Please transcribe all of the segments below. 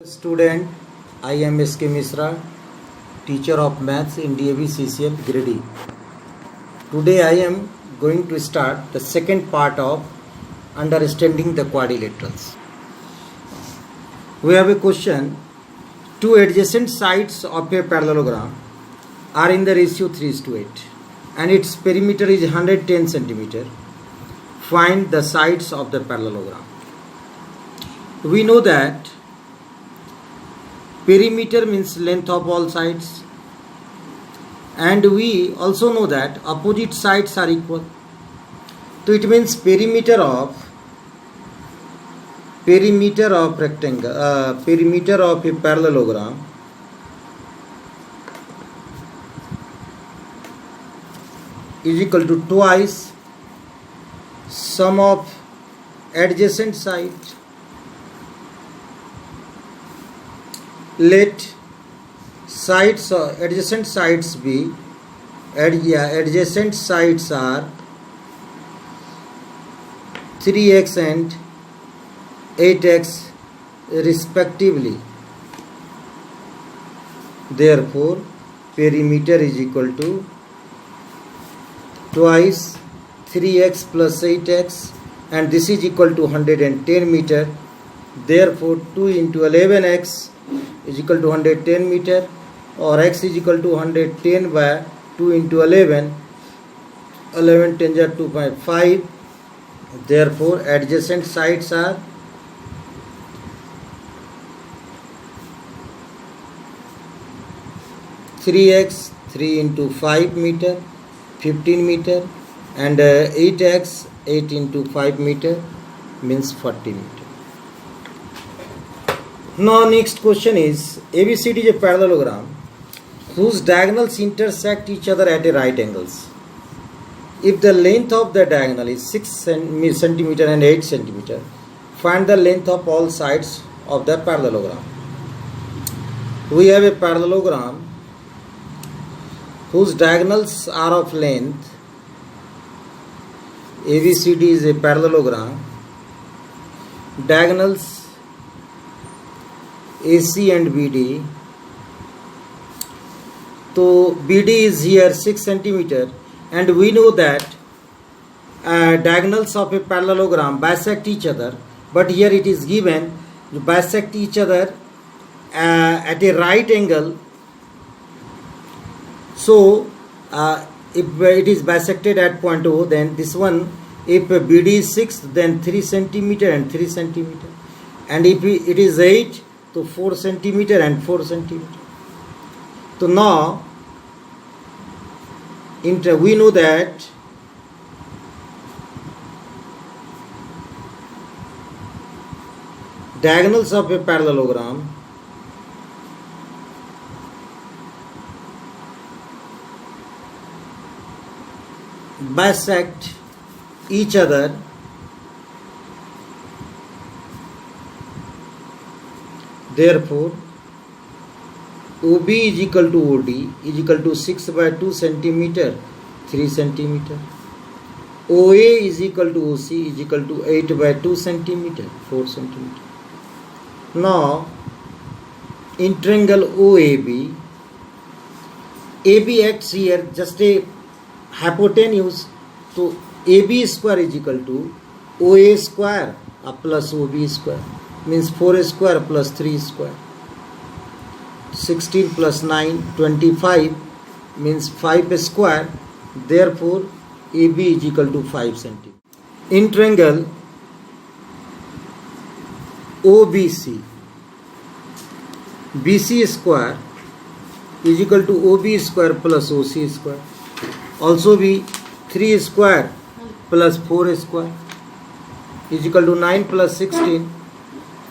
Student, I am S.K. Misra, teacher of maths in DAV CCL Grade E. Today I am going to start the second part of understanding the quadrilaterals. We have a question. Two adjacent sides of a parallelogram are in the ratio 3:8 and its perimeter is 110 centimeter. Find the sides of the parallelogram. We know that perimeter means length of all sides, and we also know that opposite sides are equal. So it means perimeter of rectangle, perimeter of a parallelogram is equal to twice sum of adjacent sides. Let sides adjacent sides be adjacent sides are 3x and 8x respectively. Therefore perimeter is equal to twice 3x plus 8x, and this is equal to 110 meter. Therefore 2 into 11x is equal to 110 meter, or x is equal to 110 by 2 into 11. 11 10 are 2.5. Therefore adjacent sides are 3x 3 into 5 meter 15 meter, and 8x 8 into 5 meter means 40 meter. Now next question is, ABCD is a parallelogram whose diagonals intersect each other at a right angles. If the length of the diagonal is 6 centimeter and 8 centimeter, find the length of all sides of the parallelogram. We have a parallelogram whose diagonals are of length. ABCD is a parallelogram. Diagonals AC and BD. So BD is here 6 centimeter, and we know that diagonals of a parallelogram bisect each other, but here it is given to bisect each other at a right angle. So if it is bisected at point O, then this one, if BD is 6, then 3 centimeter and 3 centimeter, and if it is 8, so 4 centimeter and 4 centimeter. So now we know that diagonals of a parallelogram bisect each other therefore OB is equal to OD is equal to 6 by 2 centimeter 3 centimeter. OA is equal to OC is equal to 8 by 2 centimeter 4 centimeter. Now in triangle OAB, AB acts here just a hypotenuse, so AB square is equal to OA square plus OB square, means 4 square plus 3 square. 16 plus 9 25 means 5 square. Therefore AB is equal to 5 centimeter. In triangle OBC, BC square is equal to OB square plus OC square. Also be 3 square plus 4 square is equal to 9 plus 16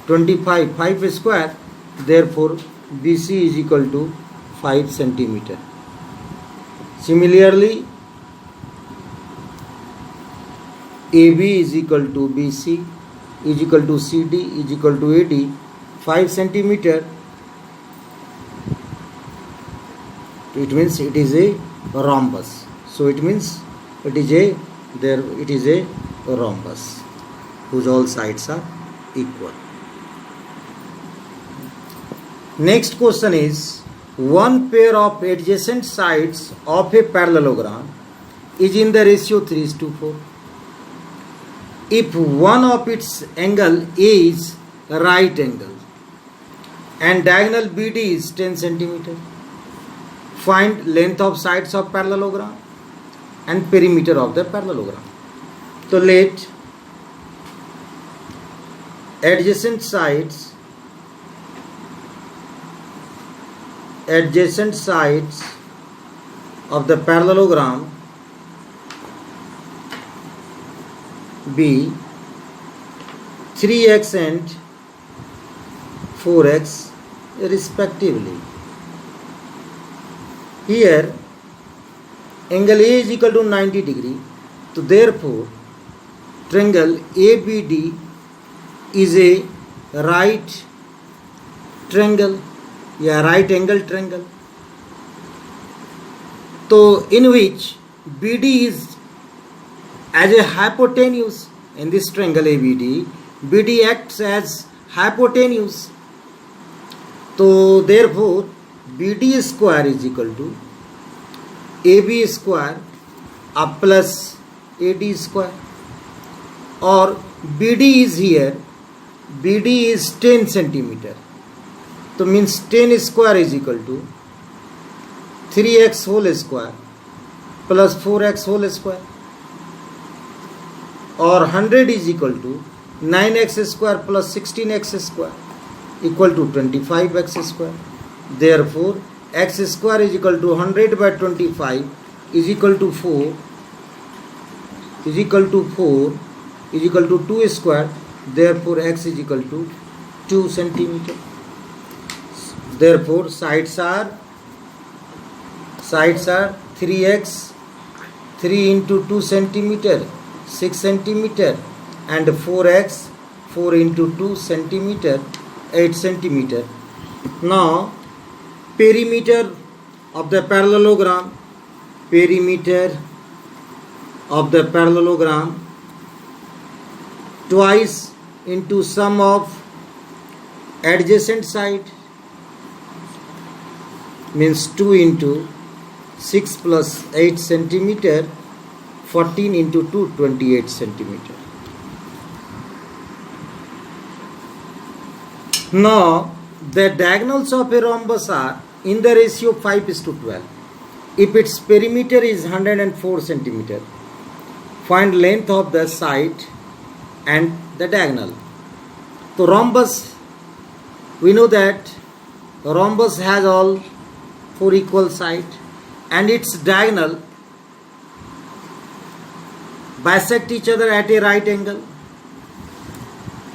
25 5 square. Therefore BC is equal to 5 centimeter. Similarly AB is equal to BC is equal to CD is equal to AD 5 centimeter. It means it is a rhombus. So it means it is a rhombus whose all sides are equal. Next question is, one pair of adjacent sides of a parallelogram is in the ratio 3:4. If one of its angle A is right angle and diagonal BD is 10 centimeter, find length of sides of parallelogram and perimeter of the parallelogram. So let adjacent sides of the parallelogram be 3x and 4x respectively. Here angle A is equal to 90 degree. So therefore triangle ABD is a right triangle, right angle triangle. So in which BD is as a hypotenuse. In this triangle ABD, BD acts as hypotenuse. So therefore BD square is equal to AB square up plus AD square, or BD is here, BD is 10 centimeter. So means 10 square is equal to 3x whole square plus 4x whole square, or 100 is equal to 9x square plus 16x square equal to 25x square. Therefore x square is equal to 100 by 25 is equal to 4 is equal to 2 square. Therefore x is equal to 2 centimeter. Therefore sides are 3x, 3 into 2 centimeter, 6 centimeter, and 4x, 4 into 2 centimeter, 8 centimeter. Now perimeter of the parallelogram, twice into sum of adjacent side means 2 into 6 plus 8 centimeter, 14 into 2, 28 centimeter. Now the diagonals of a rhombus are in the ratio 5:12. If its perimeter is 104 centimeter, find length of the side and the diagonal. So rhombus, we know that rhombus has all 4 equal sides and its diagonal bisect each other at a right angle.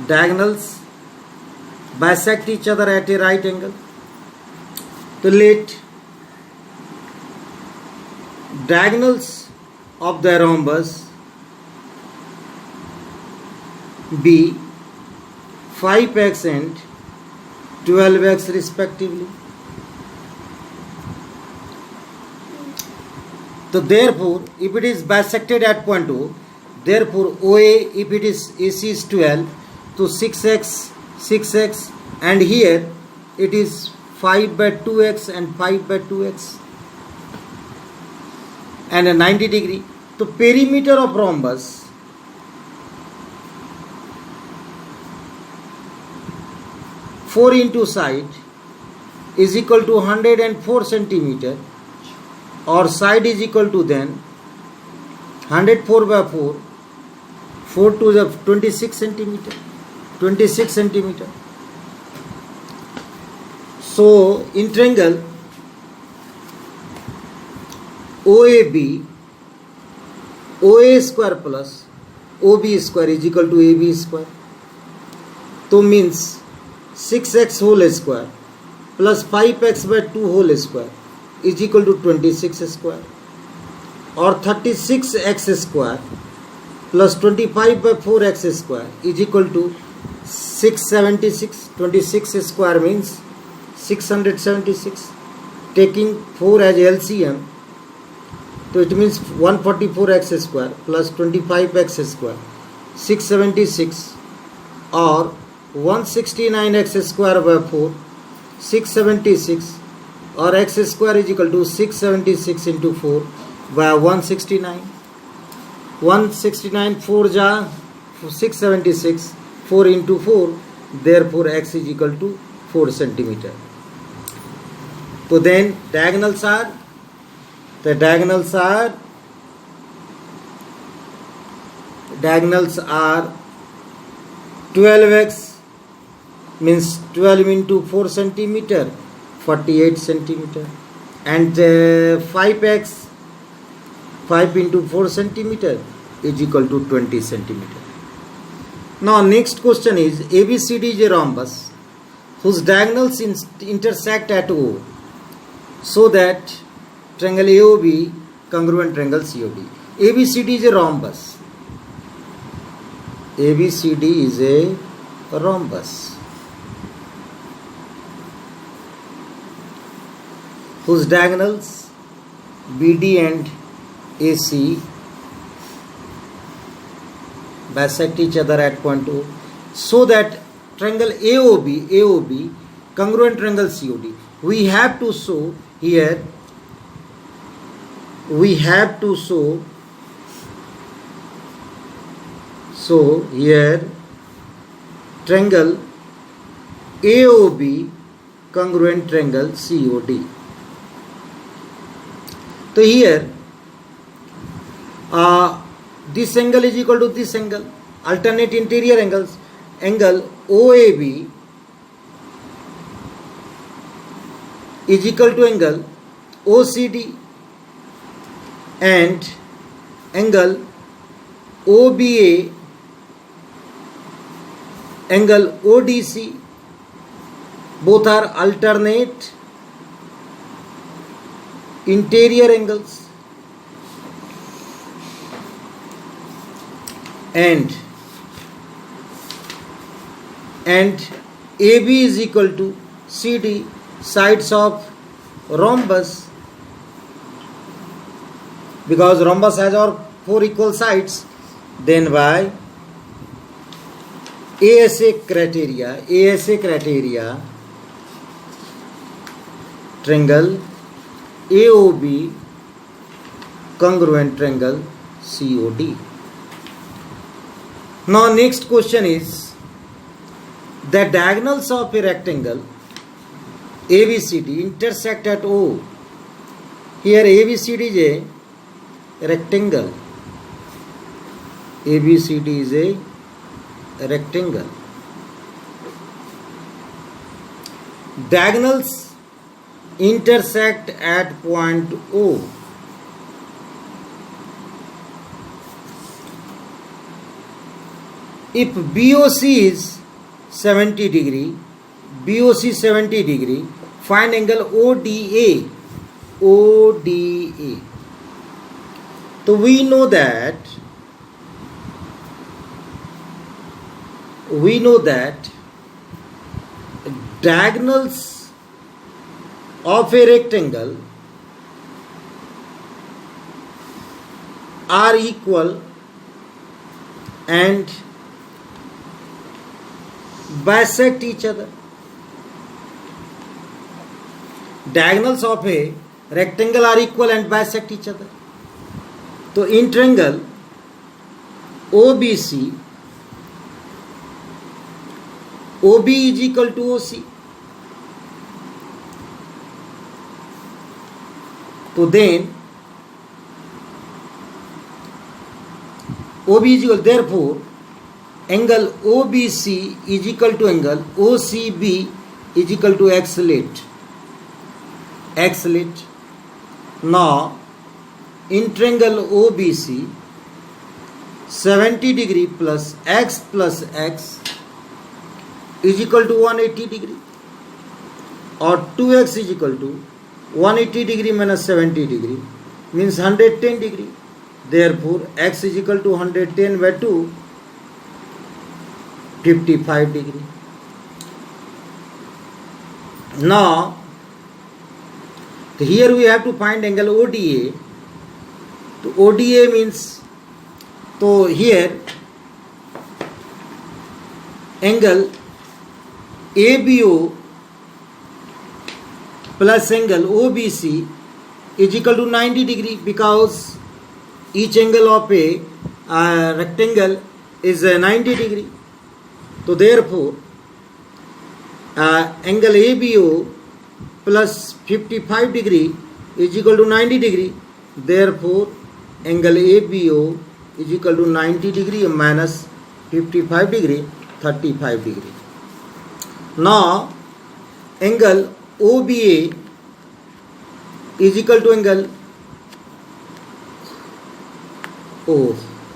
Diagonals bisect each other at a right angle. So let diagonals of the rhombus be 5x and 12x respectively. So therefore if it is bisected at point O, therefore OA, if it is AC is 12, so 6x, and here it is 5 by 2x and 5 by 2x and a 90 degree. So perimeter of rhombus four into side is equal to 104 centimeter, or side is equal to then 104 by 4, 4 to the 26 centimeter. So in triangle OAB, OA square plus OB square is equal to AB square. So means 6x whole square plus 5x by 2 whole square is equal to 26 square, or 36x square plus 25 by 4x square is equal to 676. 26 square means 676. Taking 4 as LCM, so it means 144x square plus 25x square, 676, or 169x square by 4 676 or x square is equal to 676 into 4 by 169. 169 4 ja 676, 4 into 4, therefore x is equal to 4 centimeter. So then diagonals are, the diagonals are 12x means 12 into 4 centimeter, 48 centimeter, and 5x, 5 into 4 centimeter is equal to 20 centimeter. Now next question is, ABCD is a rhombus whose diagonals intersect at O, so that triangle AOB congruent triangle COD. ABCD is a rhombus. ABCD is a rhombus whose diagonals BD and AC bisect each other at point O, so that triangle AOB congruent triangle COD. We have to show here, here triangle AOB congruent triangle COD. So here this angle is equal to this angle, alternate interior angles. Angle OAB is equal to angle OCD, and angle OBA angle ODC, both are alternate interior angles, and AB is equal to CD, sides of rhombus, because rhombus has our 4 equal sides. Then by ASA criteria, triangle AOB congruent triangle COD. Now next question is, the diagonals of a rectangle ABCD intersect at O. Here ABCD is a rectangle. ABCD is a rectangle. Diagonals intersect at point O. If BOC is 70 degree, find angle ODA. So we know that diagonals of a rectangle are equal and bisect each other. Diagonals of a rectangle are equal and bisect each other. So in triangle OBC, OB is equal to OC. So then OB is equal, therefore angle OBC is equal to angle OCB is equal to axillate. Now in triangle OBC, 70 degree plus x is equal to 180 degree, or 2x is equal to 180 degree minus 70 degree means 110 degree. Therefore x is equal to 110 by 2, 55 degree. Now here we have to find angle ODA. So ODA means, so here angle ABO plus angle OBC is equal to 90 degree, because each angle of a rectangle is 90 degree. So therefore angle ABO plus 55 degree is equal to 90 degree. Therefore angle ABO is equal to 90 degree minus 55 degree, 35 degree. Now angle OBA is equal to angle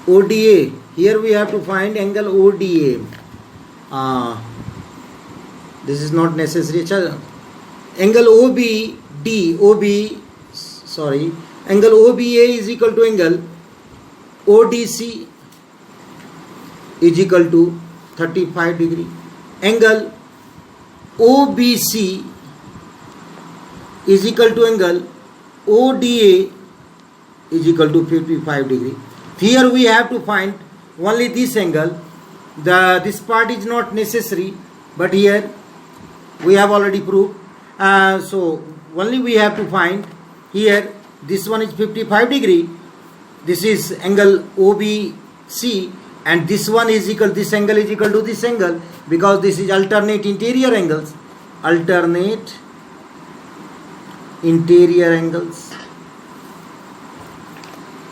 ODA. Here we have to find angle ODA. This is not necessary. Angle angle OBA is equal to angle ODC is equal to 35 degree. Angle OBC is equal to angle ODA is equal to 55 degree. Here we have to find only this angle. This part is not necessary, but here we have already proved. So only we have to find here. This one is 55 degree. This is angle OBC, and this one is equal. This angle is equal to this angle, because this is alternate interior angles. Alternate interior angles.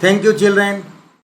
Thank you, children.